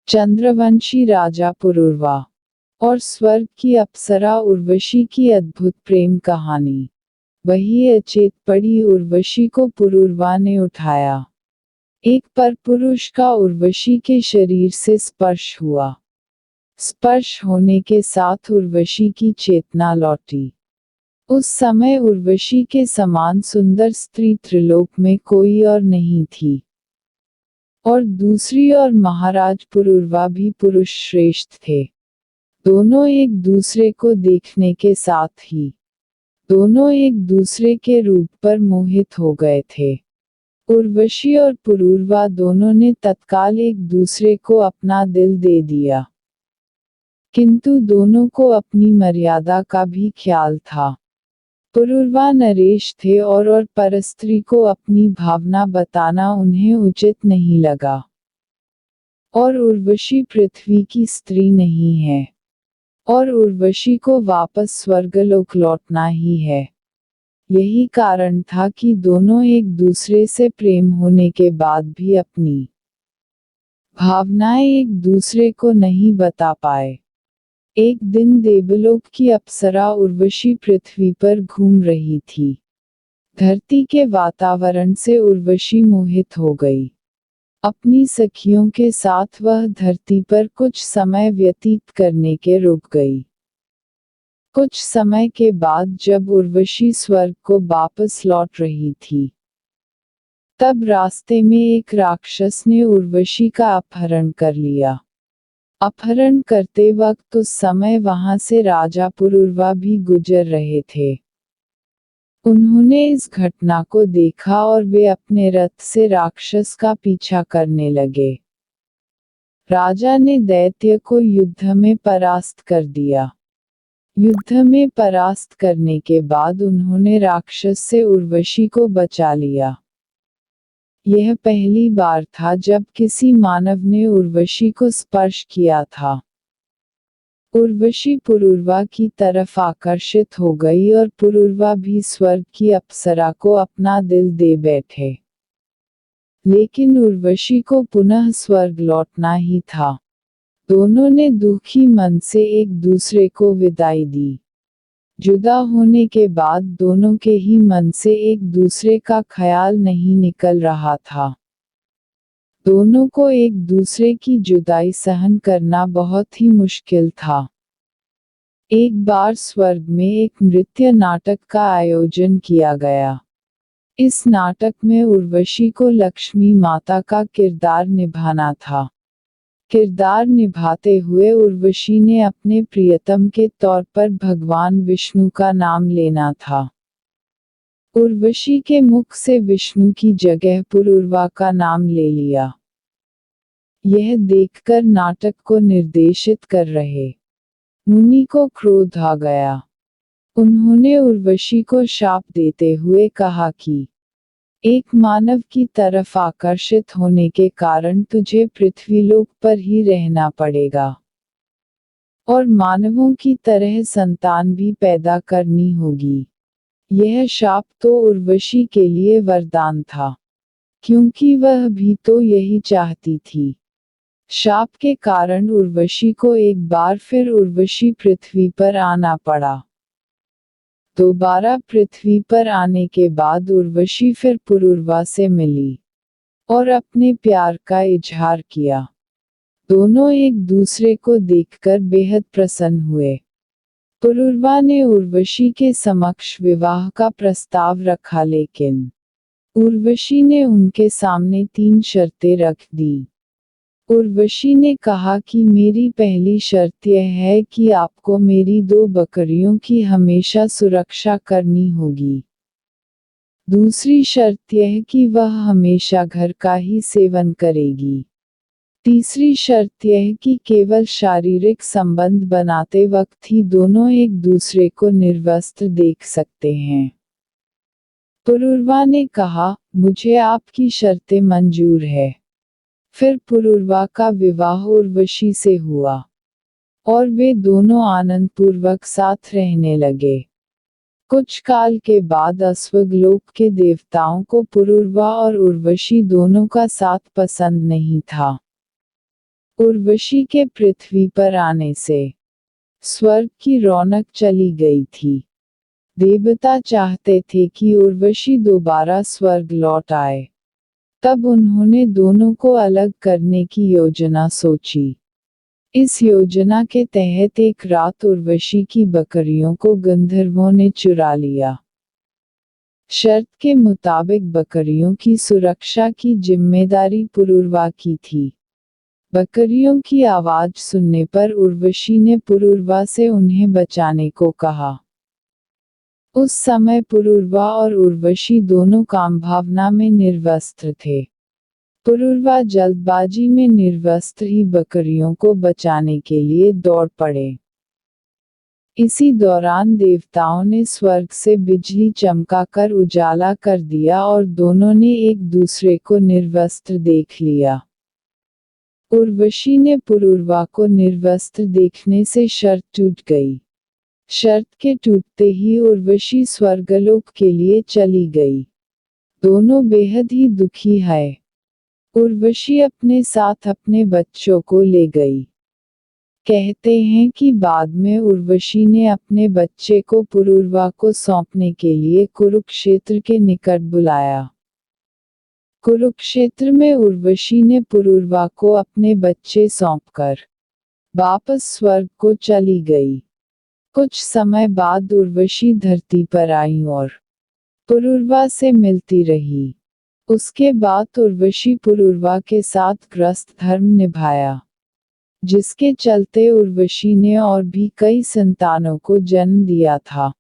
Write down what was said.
चंद्रवंशी राजा पुरुरवा और स्वर्ग की अप्सरा उर्वशी की अद्भुत प्रेम कहानी। वही अचेत पड़ी उर्वशी को पुरुरवा ने उठाया। एक परपुरुष का उर्वशी के शरीर से स्पर्श हुआ। स्पर्श होने के साथ उर्वशी की चेतना लौटी। उस समय उर्वशी के समान सुंदर स्त्री त्रिलोक में कोई और नहीं थी। और दूसरी ओर महाराज पुरुरवा भी पुरुष श्रेष्ठ थे। दोनों एक दूसरे को देखने के साथ ही दोनों एक दूसरे के रूप पर मोहित हो गए थे। उर्वशी और पुरुरवा दोनों ने तत्काल एक दूसरे को अपना दिल दे दिया। किंतु दोनों को अपनी मर्यादा का भी ख्याल था। पुरुरवा नरेश थे और परस्त्री को अपनी भावना बताना उन्हें उचित नहीं लगा। और उर्वशी पृथ्वी की स्त्री नहीं है। और उर्वशी को वापस स्वर्गलोक लौटना ही है। यही कारण था कि दोनों एक दूसरे से प्रेम होने के बाद भी अपनी भावनाएं एक दूसरे को नहीं बता पाए। एक दिन देवलोक की अप्सरा उर्वशी पृथ्वी पर घूम रही थी। धरती के वातावरण से उर्वशी मोहित हो गई। अपनी सखियों के साथ वह धरती पर कुछ समय व्यतीत करने के रुक गई। कुछ समय के बाद जब उर्वशी स्वर्ग को वापस लौट रही थी, तब रास्ते में एक राक्षस ने उर्वशी का अपहरण कर लिया। अपहरण करते वक्त उस समय वहां से राजा पुरुरवा भी गुजर रहे थे। उन्होंने इस घटना को देखा और वे अपने रथ से राक्षस का पीछा करने लगे। राजा ने दैत्य को युद्ध में परास्त कर दिया। युद्ध में परास्त करने के बाद उन्होंने राक्षस से उर्वशी को बचा लिया। यह पहली बार था जब किसी मानव ने उर्वशी को स्पर्श किया था। उर्वशी पुरुरवा की तरफ आकर्षित हो गई और पुरुरवा भी स्वर्ग की अप्सरा को अपना दिल दे बैठे। लेकिन उर्वशी को पुनः स्वर्ग लौटना ही था। दोनों ने दुखी मन से एक दूसरे को विदाई दी। जुदा होने के बाद दोनों के ही मन से एक दूसरे का ख्याल नहीं निकल रहा था। दोनों को एक दूसरे की जुदाई सहन करना बहुत ही मुश्किल था। एक बार स्वर्ग में एक नृत्य नाटक का आयोजन किया गया। इस नाटक में उर्वशी को लक्ष्मी माता का किरदार निभाना था। किरदार निभाते हुए उर्वशी ने अपने प्रियतम के तौर पर भगवान विष्णु का नाम लेना था। उर्वशी के मुख से विष्णु की जगह पुरुरवा का नाम ले लिया। यह देखकर नाटक को निर्देशित कर रहे मुनि को क्रोध आ गया। उन्होंने उर्वशी को शाप देते हुए कहा कि एक मानव की तरफ आकर्षित होने के कारण तुझे पृथ्वीलोक पर ही रहना पड़ेगा। और मानवों की तरह संतान भी पैदा करनी होगी। यह शाप तो उर्वशी के लिए वरदान था, क्योंकि वह भी तो यही चाहती थी। शाप के कारण उर्वशी को एक बार फिर उर्वशी पृथ्वी पर आना पड़ा। दोबारा पृथ्वी पर आने के बाद उर्वशी फिर पुरुरवा से मिली और अपने प्यार का इजहार किया। दोनों एक दूसरे को देखकर बेहद प्रसन्न हुए। पुरुरवा ने उर्वशी के समक्ष विवाह का प्रस्ताव रखा, लेकिन उर्वशी ने उनके सामने 3 शर्तें रख दी। उर्वशी ने कहा कि मेरी पहली शर्त यह है कि आपको मेरी 2 बकरियों की हमेशा सुरक्षा करनी होगी। दूसरी शर्त यह कि वह हमेशा घर का ही सेवन करेगी। तीसरी शर्त यह कि केवल शारीरिक संबंध बनाते वक्त ही दोनों एक दूसरे को निर्वस्त्र देख सकते हैं। पुरुरवा ने कहा, मुझे आपकी शर्तें मंजूर है। फिर पुरुरवा का विवाह उर्वशी से हुआ और वे दोनों आनंदपूर्वक साथ रहने लगे। कुछ काल के बाद अस्वर्गलोक के देवताओं को पुरुरवा और उर्वशी दोनों का साथ पसंद नहीं था। उर्वशी के पृथ्वी पर आने से स्वर्ग की रौनक चली गई थी। देवता चाहते थे कि उर्वशी दोबारा स्वर्ग लौट आए। तब उन्होंने दोनों को अलग करने की योजना सोची। इस योजना के तहत एक रात उर्वशी की बकरियों को गंधर्वों ने चुरा लिया। शर्त के मुताबिक बकरियों की सुरक्षा की जिम्मेदारी पुरुरवा की थी। बकरियों की आवाज सुनने पर उर्वशी ने पुरुरवा से उन्हें बचाने को कहा। उस समय पुरुरवा और उर्वशी दोनों कामभावना में निर्वस्त्र थे। पुरुरवा जल्दबाजी में निर्वस्त्र ही बकरियों को बचाने के लिए दौड़ पड़े। इसी दौरान देवताओं ने स्वर्ग से बिजली चमकाकर उजाला कर दिया और दोनों ने एक दूसरे को निर्वस्त्र देख लिया। उर्वशी ने पुरुरवा को निर्वस्त्र देखने से शर्त टूट गई। शर्त के टूटते ही उर्वशी स्वर्गलोक के लिए चली गई। दोनों बेहद ही दुखी है। उर्वशी अपने साथ अपने बच्चों को ले गई। कहते हैं कि बाद में उर्वशी ने अपने बच्चे को पुरुरवा को सौंपने के लिए कुरुक्षेत्र के निकट बुलाया। कुरुक्षेत्र में उर्वशी ने पुरुरवा को अपने बच्चे सौंपकर वापस स्वर्ग को चली गई। कुछ समय बाद उर्वशी धरती पर आई और पुरुरवा से मिलती रही। उसके बाद उर्वशी पुरुरवा के साथ ग्रस्त धर्म निभाया, जिसके चलते उर्वशी ने और भी कई संतानों को जन्म दिया था।